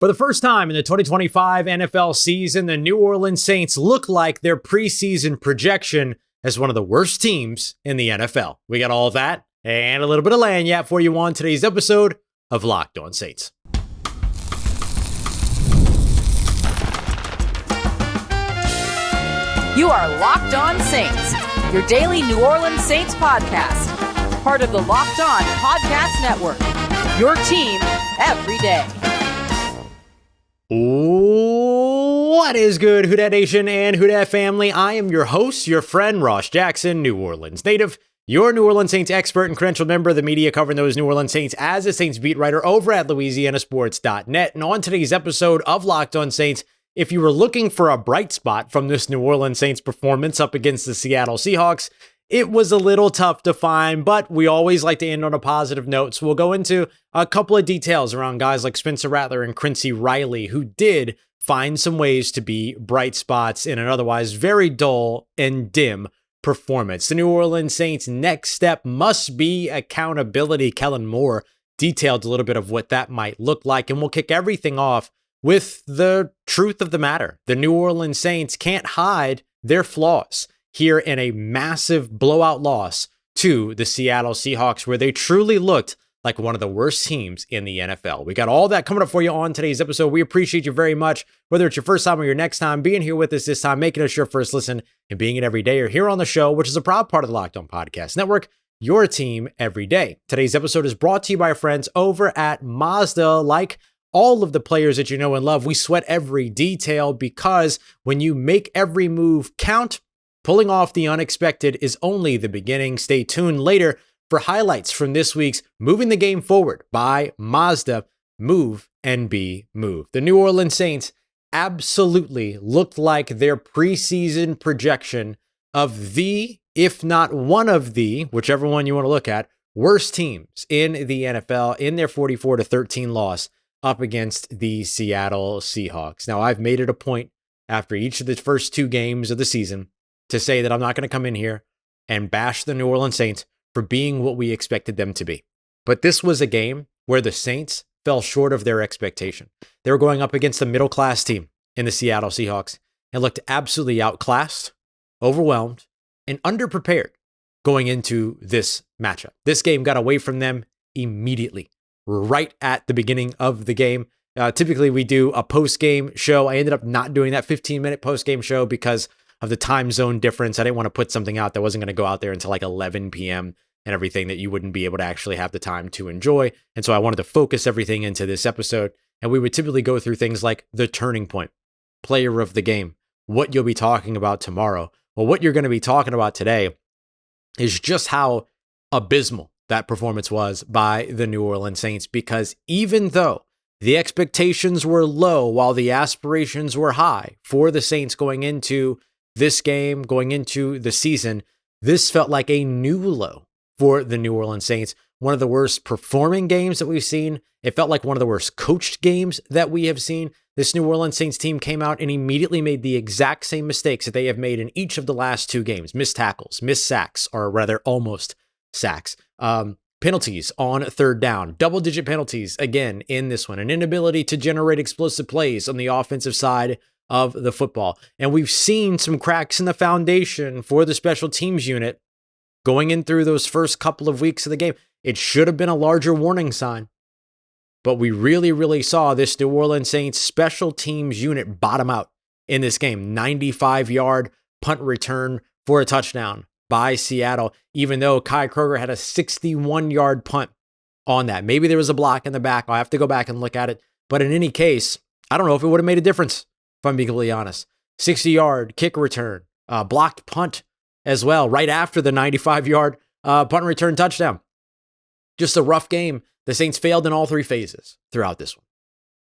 For the first time in the 2025 NFL season, the New Orleans Saints look like their preseason projection as one of the worst teams in the NFL. We got all of that and a little bit of lagniappe for you on today's episode of Locked On Saints. You are Locked On Saints, your daily New Orleans Saints podcast. Part of the Locked On Podcast Network, your team every day. What is good, Who Dat Nation and Who Dat family? I am your host, your friend, Ross Jackson, New Orleans native, your New Orleans Saints expert and credentialed member of the media covering those New Orleans Saints as a Saints beat writer over at LouisianaSports.net. And on today's episode of Locked On Saints, if you were looking for a bright spot from this New Orleans Saints performance up against the Seattle Seahawks, it was a little tough to find, but we always like to end on a positive note. So we'll go into a couple of details around guys like Spencer Rattler and Quincy Riley, who did find some ways to be bright spots in an otherwise very dull and dim performance. The New Orleans Saints' next step must be accountability. Kellen Moore detailed a little bit of what that might look like, and we'll kick everything off with the truth of the matter. The New Orleans Saints can't hide their flaws here in a massive blowout loss to the Seattle Seahawks, where they truly looked like one of the worst teams in the NFL. We got all that coming up for you on today's episode. We appreciate you very much, whether it's your first time or your next time, being here with us this time, making us your first listen, and being an everydayer here on the show, which is a proud part of the Locked On Podcast Network, your team every day. Today's episode is brought to you by our friends over at Mazda. Like all of the players that you know and love, we sweat every detail because when you make every move count, pulling off the unexpected is only the beginning. Stay tuned later for highlights from this week's Moving the Game Forward by Mazda. Move and be moved. The New Orleans Saints absolutely looked like their preseason projection of the, if not one of the, whichever one you want to look at, worst teams in the NFL in their 44-13 loss up against the Seattle Seahawks. Now, I've made it a point after each of the first two games of the season to say that I'm not going to come in here and bash the New Orleans Saints for being what we expected them to be. But this was a game where the Saints fell short of their expectation. They were going up against a middle-class team in the Seattle Seahawks and looked absolutely outclassed, overwhelmed, and underprepared going into this matchup. This game got away from them immediately, right at the beginning of the game. Typically, we do a post-game show. I ended up not doing that 15-minute post-game show because of the time zone difference. I didn't want to put something out that wasn't going to go out there until like 11 p.m. and everything that you wouldn't be able to actually have the time to enjoy. And so I wanted to focus everything into this episode. And we would typically go through things like the turning point, player of the game, what you'll be talking about tomorrow. Well, what you're going to be talking about today is just how abysmal that performance was by the New Orleans Saints, because even though the expectations were low while the aspirations were high for the Saints going into this game, going into the season, this felt like a new low for the New Orleans Saints. One of the worst performing games that we've seen. It felt like one of the worst coached games that we have seen. This New Orleans Saints team came out and immediately made the exact same mistakes that they have made in each of the last two games. Missed tackles, missed sacks, or rather almost sacks. Penalties on third down, double-digit penalties again in this one, an inability to generate explosive plays on the offensive side of the football. And we've seen some cracks in the foundation for the special teams unit going in through those first couple of weeks of the game. It should have been a larger warning sign, but we really saw this New Orleans Saints special teams unit bottom out in this game. 95-yard punt return for a touchdown by Seattle, even though Kai Kroger had a 61-yard punt on that. Maybe there was a block in the back. I'll have to go back and look at it. But in any case, I don't know if it would have made a difference, if I'm being completely honest. 60-yard kick return, blocked punt as well, right after the 95-yard punt return touchdown. Just a rough game. The Saints failed in all three phases throughout this one.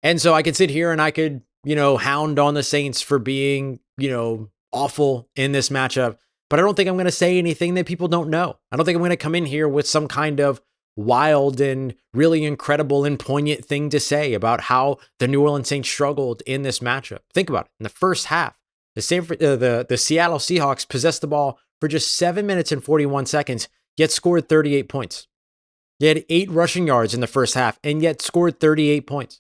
And so I could sit here and I could, hound on the Saints for being, awful in this matchup. But I don't think I'm going to say anything that people don't know. I don't think I'm going to come in here with some kind of wild and really incredible and poignant thing to say about how the New Orleans Saints struggled in this matchup. Think about it. In the first half, the Seattle Seahawks possessed the ball for just 7 minutes and 41 seconds, yet scored 38 points. They had 8 rushing yards in the first half and yet scored 38 points.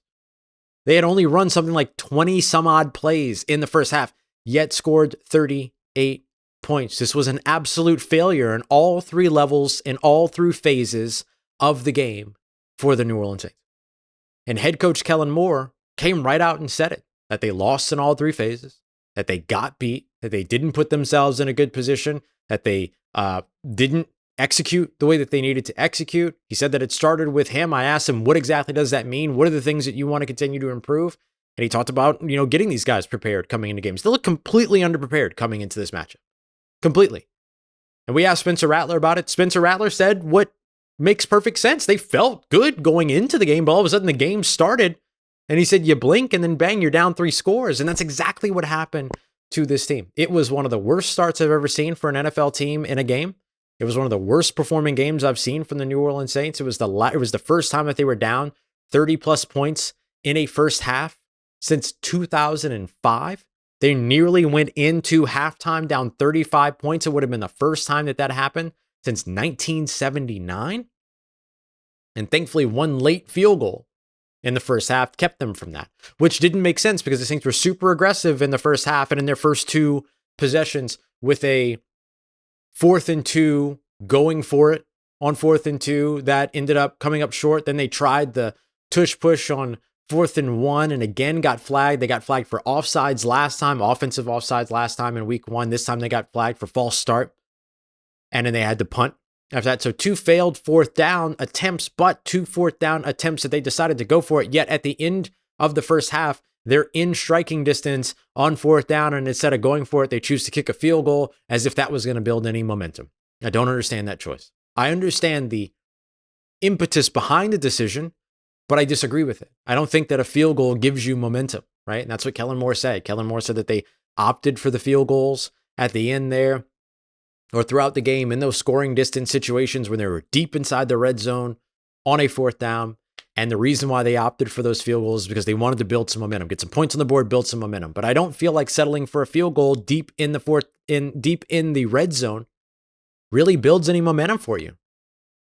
They had only run something like 20 some odd plays in the first half, yet scored 38 points. This was an absolute failure in all three levels, in all three phases of the game for the New Orleans Saints. And head coach Kellen Moore came right out and said it, that they lost in all three phases, that they got beat, that they didn't put themselves in a good position, that they didn't execute the way that they needed to execute. He said that it started with him. I asked him, what exactly does that mean? What are the things that you want to continue to improve? And he talked about, getting these guys prepared coming into games. They look completely underprepared coming into this matchup. Completely. And we asked Spencer Rattler about it. Spencer Rattler said what makes perfect sense. They felt good going into the game, but all of a sudden the game started and he said, you blink and then bang, you're down 3 scores. And that's exactly what happened to this team. It was one of the worst starts I've ever seen for an NFL team in a game. It was one of the worst performing games I've seen from the New Orleans Saints. It was the first time that they were down 30 plus points in a first half since 2005. They nearly went into halftime down 35 points. It would have been the first time that happened since 1979. And thankfully, one late field goal in the first half kept them from that, which didn't make sense because the Saints were super aggressive in the first half and in their first 2 possessions with a 4th and 2 going for it on 4th and 2 that ended up coming up short. Then they tried the tush push on 4th and 1 and again got flagged. They got flagged for offsides last time, offensive offsides last time in week 1. This time they got flagged for false start. And then they had to punt after that. So 2 failed 4th down attempts, but 2 4th down attempts that they decided to go for it. Yet at the end of the first half, they're in striking distance on 4th down. And instead of going for it, they choose to kick a field goal as if that was going to build any momentum. I don't understand that choice. I understand the impetus behind the decision, but I disagree with it. I don't think that a field goal gives you momentum, right? And that's what Kellen Moore said. Kellen Moore said that they opted for the field goals at the end there or throughout the game in those scoring distance situations when they were deep inside the red zone on a 4th down. And the reason why they opted for those field goals is because they wanted to build some momentum, get some points on the board, build some momentum. But I don't feel like settling for a field goal deep in the red zone really builds any momentum for you.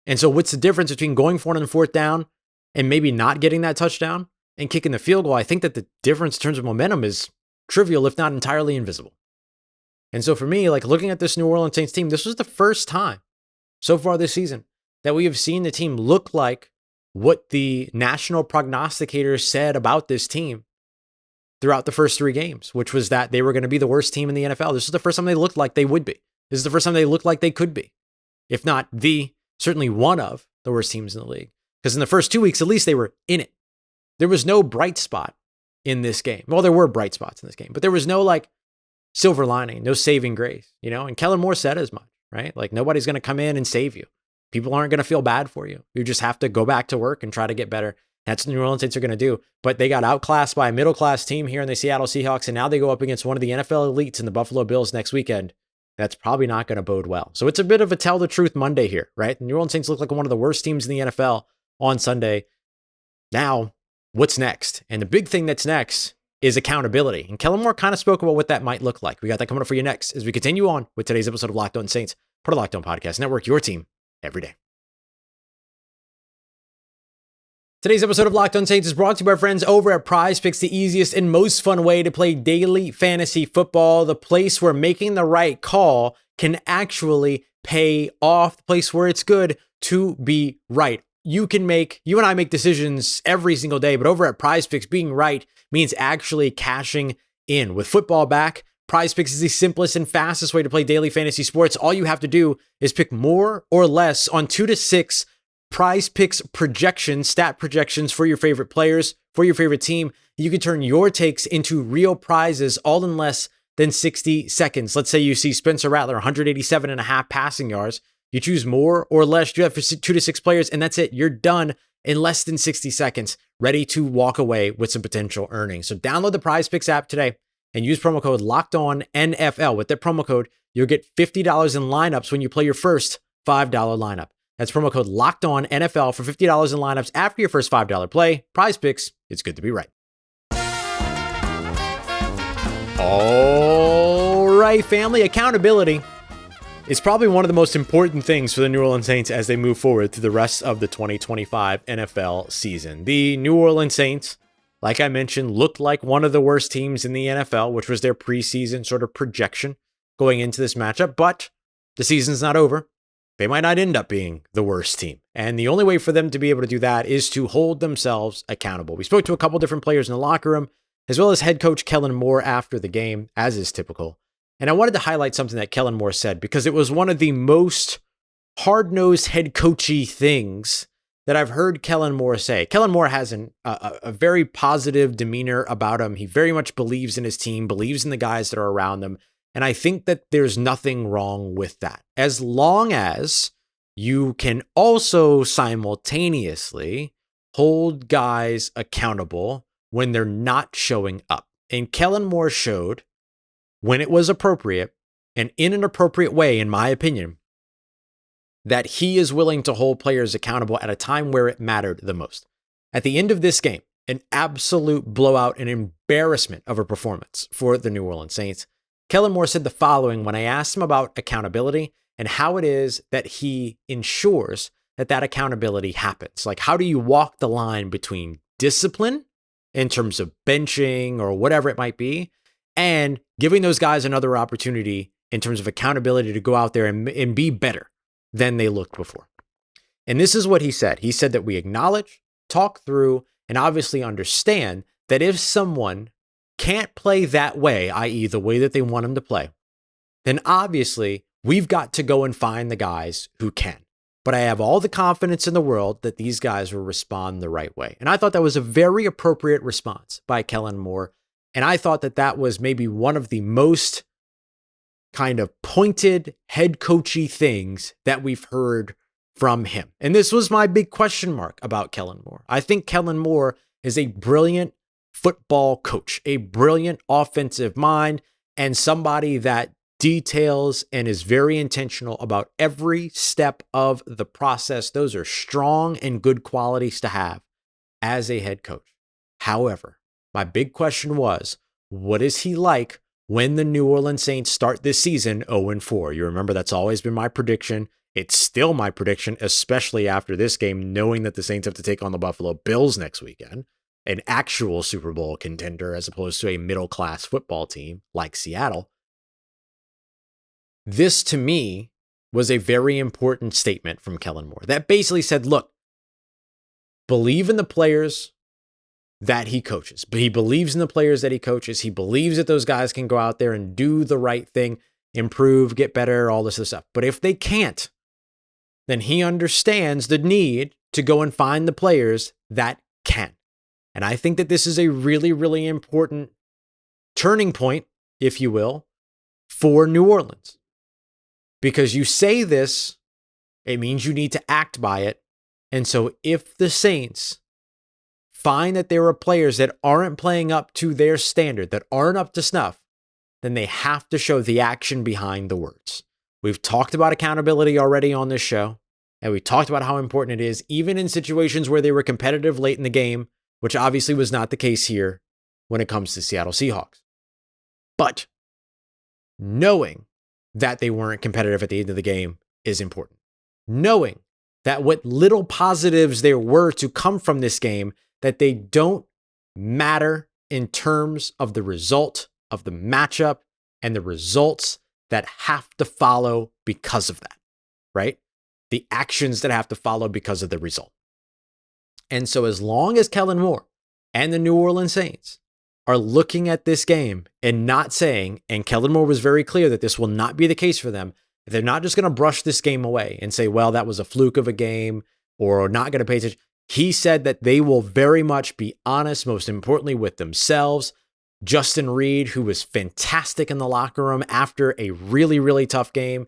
And so what's the difference between going for it on the 4th down and maybe not getting that touchdown and kicking the field goal? I think that the difference in terms of momentum is trivial, if not entirely invisible. And so for me, like looking at this New Orleans Saints team, this was the first time so far this season that we have seen the team look like what the national prognosticators said about this team throughout the first 3 games, which was that they were going to be the worst team in the NFL. This is the first time they looked like they would be. This is the first time they looked like they could be, if not certainly one of the worst teams in the league. Because in the first 2 weeks, at least they were in it. There was no bright spot in this game. Well, there were bright spots in this game, but there was no like silver lining, no saving grace, and Kellen Moore said as much, right? Like nobody's going to come in and save you. People aren't going to feel bad for you. You just have to go back to work and try to get better. That's what the New Orleans Saints are going to do. But they got outclassed by a middle-class team here in the Seattle Seahawks, and now they go up against one of the NFL elites in the Buffalo Bills next weekend. That's probably not going to bode well. So it's a bit of a tell the truth Monday here, right? The New Orleans Saints look like one of the worst teams in the NFL on Sunday. Now, what's next? And the big thing that's next is accountability. And Kellen Moore kind of spoke about what that might look like. We got that coming up for you next as we continue on with today's episode of Locked On Saints, part of Locked On Podcast Network, your team every day. Today's episode of Locked On Saints is brought to you by our friends over at PrizePicks, the easiest and most fun way to play daily fantasy football, the place where making the right call can actually pay off, the place where it's good to be right. You and I make decisions every single day, but over at PrizePicks, being right means actually cashing in. With football back, PrizePicks is the simplest and fastest way to play daily fantasy sports. All you have to do is pick more or less on 2 to 6 PrizePicks stat projections for your favorite players, for your favorite team. You can turn your takes into real prizes all in less than 60 seconds. Let's say you see Spencer Rattler, 187.5 passing yards. You choose more or less. You have 2 to 6 players, and that's it. You're done in less than 60 seconds, ready to walk away with some potential earnings. So download the PrizePicks app today and use promo code LOCKEDONNFL. With that promo code, you'll get $50 in lineups when you play your first $5 lineup. That's promo code LOCKEDONNFL for $50 in lineups after your first $5 play. PrizePicks, it's good to be right. All right, family, accountability is probably one of the most important things for the New Orleans Saints as they move forward through the rest of the 2025 NFL season. The New Orleans Saints like I mentioned, looked like one of the worst teams in the NFL, which was their preseason sort of projection going into this matchup. But the season's not over. They might not end up being the worst team. And the only way for them to be able to do that is to hold themselves accountable. We spoke to a couple different players in the locker room, as well as head coach Kellen Moore after the game, as is typical. And I wanted to highlight something that Kellen Moore said because it was one of the most hard-nosed head coachy things that I've heard Kellen Moore say. Kellen Moore has a very positive demeanor about him. He very much believes in his team, believes in the guys that are around them. And I think that there's nothing wrong with that. As long as you can also simultaneously hold guys accountable when they're not showing up. And Kellen Moore showed when it was appropriate and in an appropriate way, in my opinion, that he is willing to hold players accountable at a time where it mattered the most. At the end of this game, an absolute blowout and embarrassment of a performance for the New Orleans Saints. Kellen Moore said the following when I asked him about accountability and how it is that he ensures that accountability happens. Like, how do you walk the line between discipline in terms of benching or whatever it might be, and giving those guys another opportunity in terms of accountability to go out there and be better than they looked before. And this is what he said. He said that we acknowledge, talk through, and obviously understand that if someone can't play that way, i.e. the way that they want them to play, then obviously we've got to go and find the guys who can. But I have all the confidence in the world that these guys will respond the right way. And I thought that was a very appropriate response by Kellen Moore. And I thought that that was maybe one of the most kind of pointed head coachy things that we've heard from him. And this was my big question mark about Kellen Moore. I think Kellen Moore is a brilliant football coach, a brilliant offensive mind, and somebody that details and is very intentional about every step of the process. Those are strong and good qualities to have as a head coach. However, my big question was, what is he like when the New Orleans Saints start this season 0-4? You remember that's always been my prediction. It's still my prediction, especially after this game, knowing that the Saints have to take on the Buffalo Bills next weekend, an actual Super Bowl contender as opposed to a middle-class football team like Seattle. This, to me, was a very important statement from Kellen Moore that basically said, look, believe in the players that he coaches. But he believes in the players that he coaches. He believes that those guys can go out there and do the right thing, improve, get better, all this other stuff. But if they can't, then he understands the need to go and find the players that can. And I think that this is a really, really important turning point, if you will, for New Orleans. Because you say this, it means you need to act by it. And so if the Saints find that there are players that aren't playing up to their standard, that aren't up to snuff, then they have to show the action behind the words. We've talked about accountability already on this show, and we talked about how important it is, even in situations where they were competitive late in the game, which obviously was not the case here when it comes to Seattle Seahawks. But knowing that they weren't competitive at the end of the game is important. Knowing that what little positives there were to come from this game, that they don't matter in terms of the result of the matchup and the results that have to follow because of that, right? The actions that have to follow because of the result. And so as long as Kellen Moore and the New Orleans Saints are looking at this game and not saying, and Kellen Moore was very clear that this will not be the case for them, they're not just going to brush this game away and say, well, that was a fluke of a game, or not going to pay attention. He said that they will very much be honest, most importantly, with themselves. Justin Reed, who was fantastic in the locker room after a really, really tough game.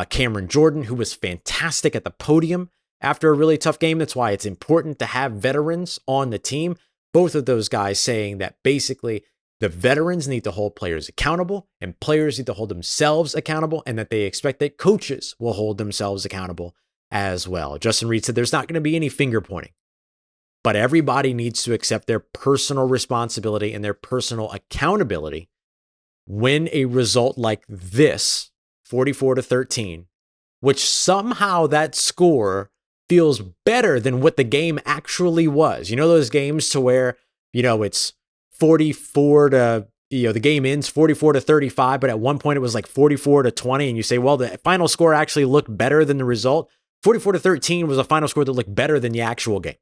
Cameron Jordan, who was fantastic at the podium after a really tough game. That's why it's important to have veterans on the team. Both of those guys saying that basically the veterans need to hold players accountable and players need to hold themselves accountable, and that they expect that coaches will hold themselves accountable as well. Justin Reed said there's not going to be any finger pointing, but everybody needs to accept their personal responsibility and their personal accountability when a result like this, 44-13, which somehow that score feels better than what the game actually was. You know those games to where it's 44 to, the game ends 44-35, but at one point it was like 44-20. And you say, well, the final score actually looked better than the result. 44-13 was a final score that looked better than the actual game.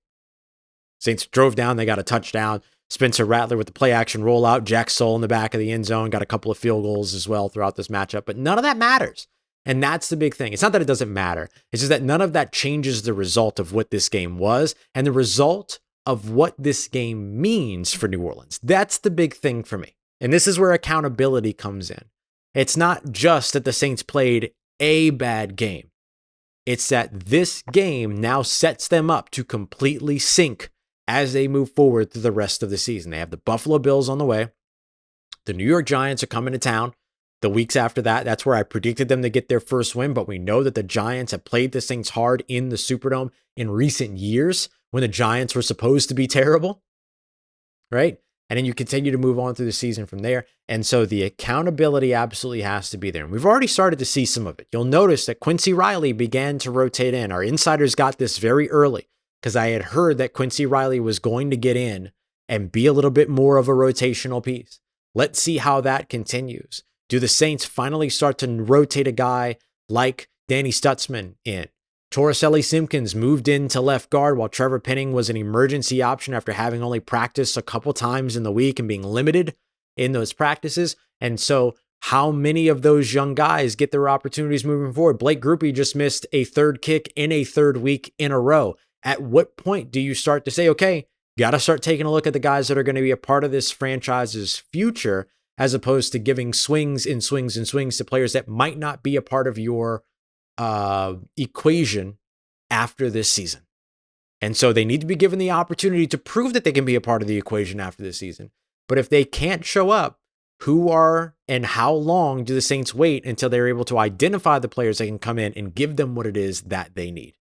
Saints drove down. They got a touchdown. Spencer Rattler with the play action rollout. Jack Soul in the back of the end zone. Got a couple of field goals as well throughout this matchup. But none of that matters. And that's the big thing. It's not that it doesn't matter. It's just that none of that changes the result of what this game was and the result of what this game means for New Orleans. That's the big thing for me. And this is where accountability comes in. It's not just that the Saints played a bad game. It's that this game now sets them up to completely sink as they move forward through the rest of the season. They have the Buffalo Bills on the way. The New York Giants are coming to town. The weeks after that, that's where I predicted them to get their first win, but we know that the Giants have played the Saints hard in the Superdome in recent years when the Giants were supposed to be terrible, right? And then you continue to move on through the season from there. And so the accountability absolutely has to be there. And we've already started to see some of it. You'll notice that Quincy Riley began to rotate in. Our insiders got this very early because I had heard that Quincy Riley was going to get in and be a little bit more of a rotational piece. Let's see how that continues. Do the Saints finally start to rotate a guy like Danny Stutzman in? Torricelli Simpkins moved into left guard while Trevor Penning was an emergency option after having only practiced a couple times in the week and being limited in those practices. And so how many of those young guys get their opportunities moving forward? Blake Grupe just missed a third kick in a third week in a row. At what point do you start to say, okay, got to start taking a look at the guys that are going to be a part of this franchise's future, as opposed to giving swings and swings and swings to players that might not be a part of your equation after this season. And so they need to be given the opportunity to prove that they can be a part of the equation after this season. But if they can't show up, who are and how long do the Saints wait until they're able to identify the players that can come in and give them what it is that they need?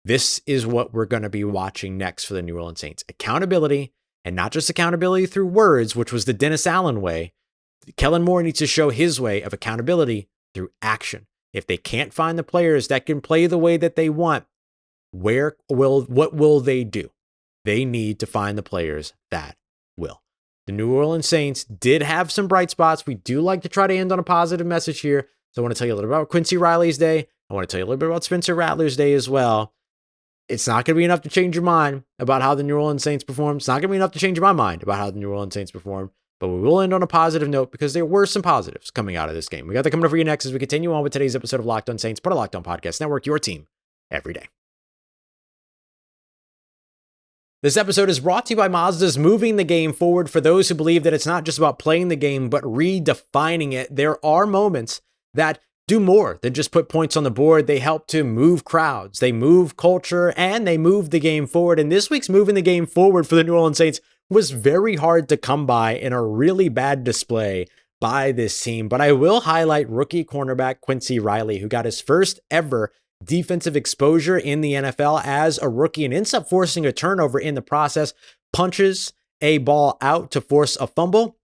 This is what we're going to be watching next for the New Orleans Saints. Accountability, and not just accountability through words, which was the Dennis Allen way. Kellen Moore needs to show his way of accountability through action. If they can't find the players that can play the way that they want, what will they do? They need to find the players that will. The New Orleans Saints did have some bright spots. We do like to try to end on a positive message here. So I want to tell you a little about Quincy Riley's day. I want to tell you a little bit about Spencer Rattler's day as well. It's not going to be enough to change your mind about how the New Orleans Saints perform. It's not going to be enough to change my mind about how the New Orleans Saints perform. But we will end on a positive note because there were some positives coming out of this game. We got that coming up for you next as we continue on with today's episode of Locked On Saints, part of Locked On Podcast Network, your team every day. This episode is brought to you by Mazda's moving the game forward. For those who believe that it's not just about playing the game, but redefining it, there are moments that do more than just put points on the board. They help to move crowds, they move culture, and they move the game forward. And this week's moving the game forward for the New Orleans Saints was very hard to come by in a really bad display by this team. But I will highlight rookie cornerback Quincy Riley, who got his first ever defensive exposure in the NFL as a rookie and ends up forcing a turnover in the process, punches a ball out to force a fumble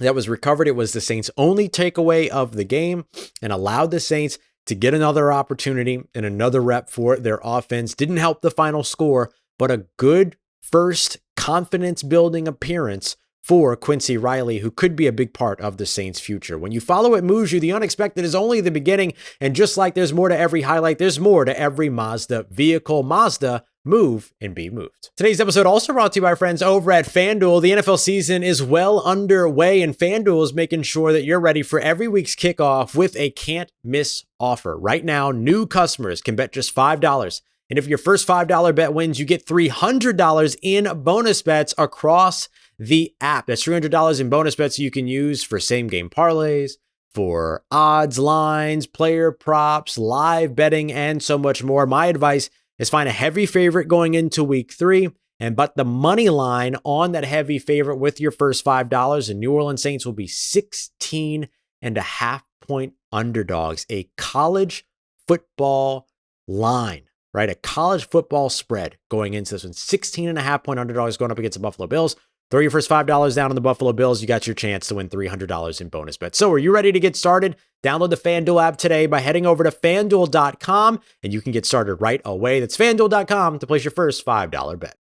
that was recovered. It was the Saints' only takeaway of the game and allowed the Saints to get another opportunity and another rep for their offense. Didn't help the final score, but a good first confidence building appearance for Quincy Riley, who could be a big part of the Saints' future. When you follow what moves you, the unexpected is only the beginning. And just like there's more to every highlight, there's more to every Mazda vehicle. Mazda, move and be moved. Today's episode also brought to you by our friends over at FanDuel. The NFL season is well underway, and FanDuel is making sure that you're ready for every week's kickoff with a can't miss offer. Right now, new customers can bet just $5. And if your first $5 bet wins, you get $300 in bonus bets across the app. That's $300 in bonus bets you can use for same game parlays, for odds, lines, player props, live betting, and so much more. My advice is find a heavy favorite going into week 3 and bet the money line on that heavy favorite with your first $5. And New Orleans Saints will be 16.5 point underdogs, a college football line. Right? A college football spread going into this one. 16.5 point underdogs going up against the Buffalo Bills. Throw your first $5 down on the Buffalo Bills. You got your chance to win $300 in bonus bets. So are you ready to get started? Download the FanDuel app today by heading over to FanDuel.com and you can get started right away. That's FanDuel.com to place your first $5 bet.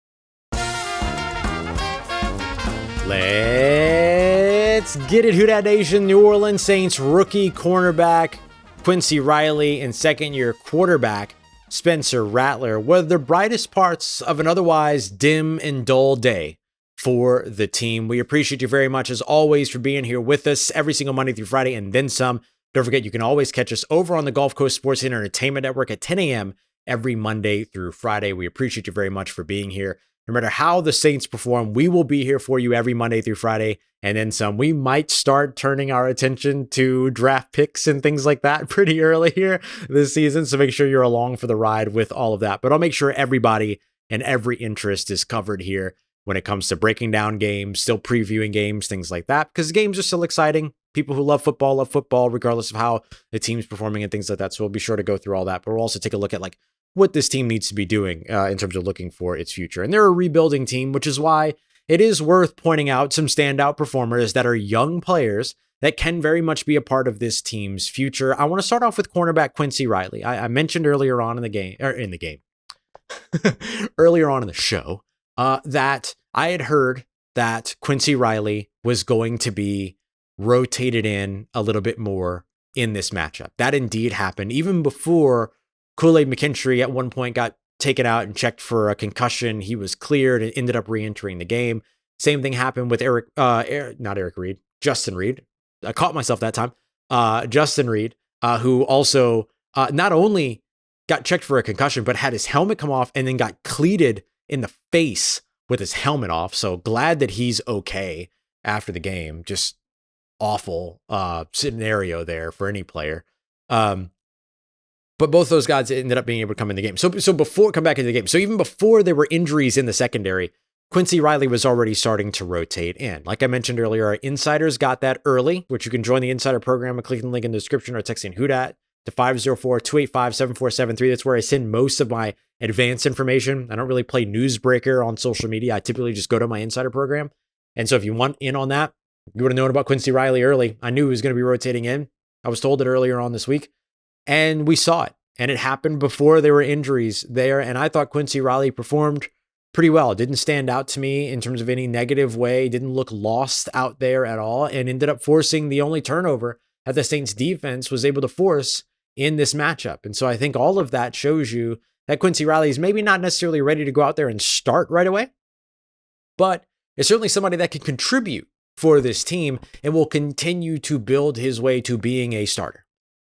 Let's get it, Who Dat Nation. New Orleans Saints rookie cornerback Quincy Riley and second-year quarterback Spencer Rattler were the brightest parts of an otherwise dim and dull day for the team. We appreciate you very much, as always, for being here with us every single Monday through Friday and then some. Don't forget, you can always catch us over on the Gulf Coast Sports and Entertainment Network at 10 a.m. every Monday through Friday. We appreciate you very much for being here. No matter how the Saints perform, we will be here for you every Monday through Friday and then some. We might start turning our attention to draft picks and things like that pretty early here this season, so make sure you're along for the ride with all of that. But I'll make sure everybody and every interest is covered here when it comes to breaking down games, still previewing games, things like that, because games are still exciting. People who love football, regardless of how the team's performing and things like that. So we'll be sure to go through all that, but we'll also take a look at what this team needs to be doing in terms of looking for its future. And they're a rebuilding team, which is why it is worth pointing out some standout performers that are young players that can very much be a part of this team's future. I want to start off with cornerback Quincy Riley. I mentioned earlier on in the game, earlier on in the show, that I had heard that Quincy Riley was going to be rotated in a little bit more in this matchup. That indeed happened even before Kool-Aid McKinstry at one point got taken out and checked for a concussion. He was cleared and ended up re-entering the game. Same thing happened with Justin Reed. I caught myself that time. Justin Reed, who also not only got checked for a concussion, but had his helmet come off and then got cleated in the face with his helmet off. So glad that he's okay after the game. Just awful scenario there for any player. But both those guys ended up being able to come in the game. So before come back into the game. So even before there were injuries in the secondary, Quincy Riley was already starting to rotate in. Like I mentioned earlier, our insiders got that early, which you can join the insider program by clicking the link in the description or texting WHODAT to 504-285-7473. That's where I send most of my advanced information. I don't really play Newsbreaker on social media. I typically just go to my insider program. And so if you want in on that, you would have known about Quincy Riley early. I knew he was going to be rotating in. I was told it earlier on this week. And we saw it. And it happened before there were injuries there. And I thought Quincy Riley performed pretty well. It didn't stand out to me in terms of any negative way. Didn't look lost out there at all. And ended up forcing the only turnover that the Saints defense was able to force in this matchup. And so I think all of that shows you that Quincy Riley is maybe not necessarily ready to go out there and start right away, but it's certainly somebody that can contribute for this team and will continue to build his way to being a starter.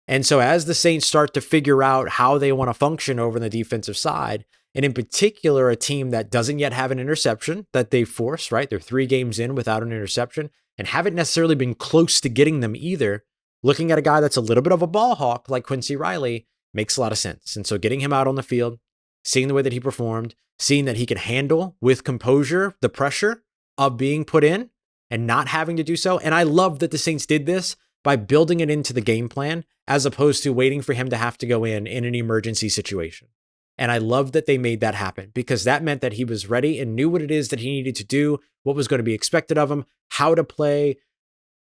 And so as the Saints start to figure out how they want to function over on the defensive side, and in particular, a team that doesn't yet have an interception that they force, right? They're 3 games in without an interception and haven't necessarily been close to getting them either. Looking at a guy that's a little bit of a ball hawk like Quincy Riley makes a lot of sense. And so getting him out on the field, seeing the way that he performed, seeing that he can handle with composure the pressure of being put in and not having to do so. And I love that the Saints did this by building it into the game plan as opposed to waiting for him to have to go in an emergency situation. And I love that they made that happen because that meant that he was ready and knew what it is that he needed to do, what was going to be expected of him, how to play,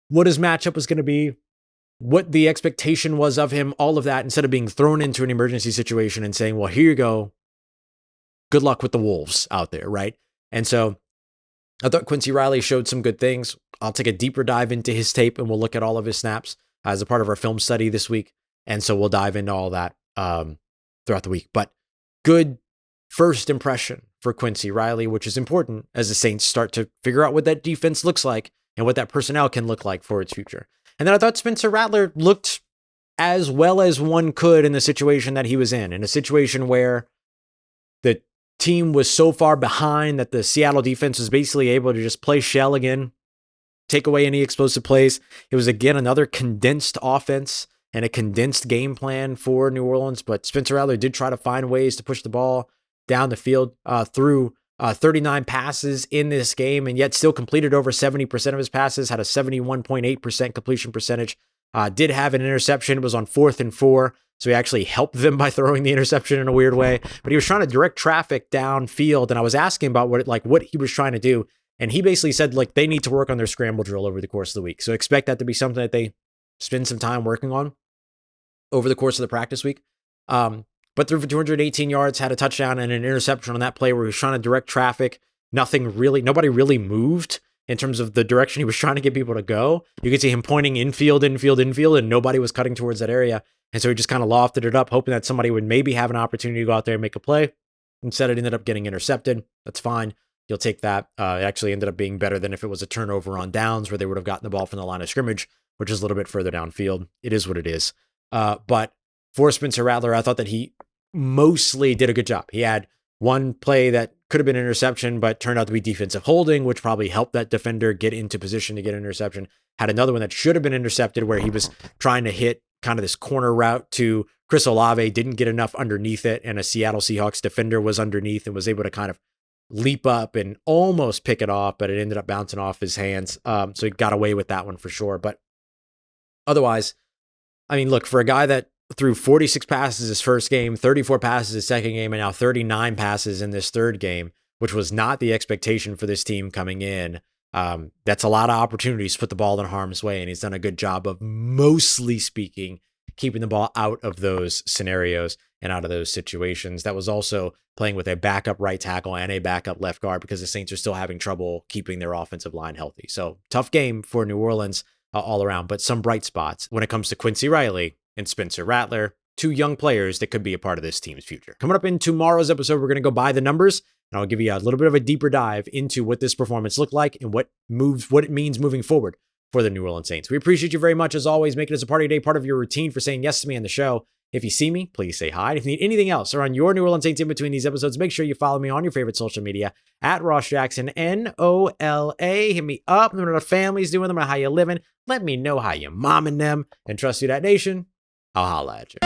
what his matchup was going to be, what the expectation was of him, all of that, instead of being thrown into an emergency situation and saying, well, here you go. Good luck with the Wolves out there, right? And so I thought Quincy Riley showed some good things. I'll take a deeper dive into his tape and we'll look at all of his snaps as a part of our film study this week. And so we'll dive into all that throughout the week. But good first impression for Quincy Riley, which is important as the Saints start to figure out what that defense looks like and what that personnel can look like for its future. And then I thought Spencer Rattler looked as well as one could in the situation that he was in a situation where the team was so far behind that the Seattle defense was basically able to just play shell again, take away any explosive plays. It was, again, another condensed offense and a condensed game plan for New Orleans, but Spencer Rattler did try to find ways to push the ball down the field through 39 passes in this game, and yet still completed over 70% of his passes, had a 71.8% completion percentage, did have an interception. It was on 4th and 4, so he actually helped them by throwing the interception in a weird way, but he was trying to direct traffic downfield, and I was asking about what he was trying to do, and he basically said they need to work on their scramble drill over the course of the week, so expect that to be something that they spend some time working on over the course of the practice week. But threw for 218 yards, had a touchdown and an interception on that play where he was trying to direct traffic. Nobody really moved in terms of the direction he was trying to get people to go. You could see him pointing infield, and nobody was cutting towards that area. And so he just kind of lofted it up, hoping that somebody would maybe have an opportunity to go out there and make a play. Instead, it ended up getting intercepted. That's fine. You'll take that. It actually ended up being better than if it was a turnover on downs where they would have gotten the ball from the line of scrimmage, which is a little bit further downfield. It is what it is. But for Spencer Rattler, I thought that he mostly did a good job. He had one play that could have been an interception, but turned out to be defensive holding, which probably helped that defender get into position to get an interception. Had another one that should have been intercepted where he was trying to hit kind of this corner route to Chris Olave, didn't get enough underneath it, and a Seattle Seahawks defender was underneath and was able to kind of leap up and almost pick it off, but it ended up bouncing off his hands. So he got away with that one for sure. But otherwise, I mean, look, for a guy that threw 46 passes his first game, 34 passes his second game, and now 39 passes in this third game, which was not the expectation for this team coming in. That's a lot of opportunities to put the ball in harm's way, and he's done a good job of, mostly speaking, keeping the ball out of those scenarios and out of those situations. That was also playing with a backup right tackle and a backup left guard because the Saints are still having trouble keeping their offensive line healthy. So tough game for New Orleans all around, but some bright spots when it comes to Quincy Riley and Spencer Rattler, two young players that could be a part of this team's future. Coming up in tomorrow's episode, we're going to go by the numbers, and I'll give you a little bit of a deeper dive into what this performance looked like and what it means moving forward for the New Orleans Saints. We appreciate you very much, as always. Make it as a part of your day, part of your routine for saying yes to me on the show. If you see me, please say hi. If you need anything else around your New Orleans Saints in between these episodes, make sure you follow me on your favorite social media at Ross Jackson, NOLA. Hit me up. Let me know what the family's doing. Let me know how you living. Let me know how you momming them. And trust you, that nation. I'll holla at you.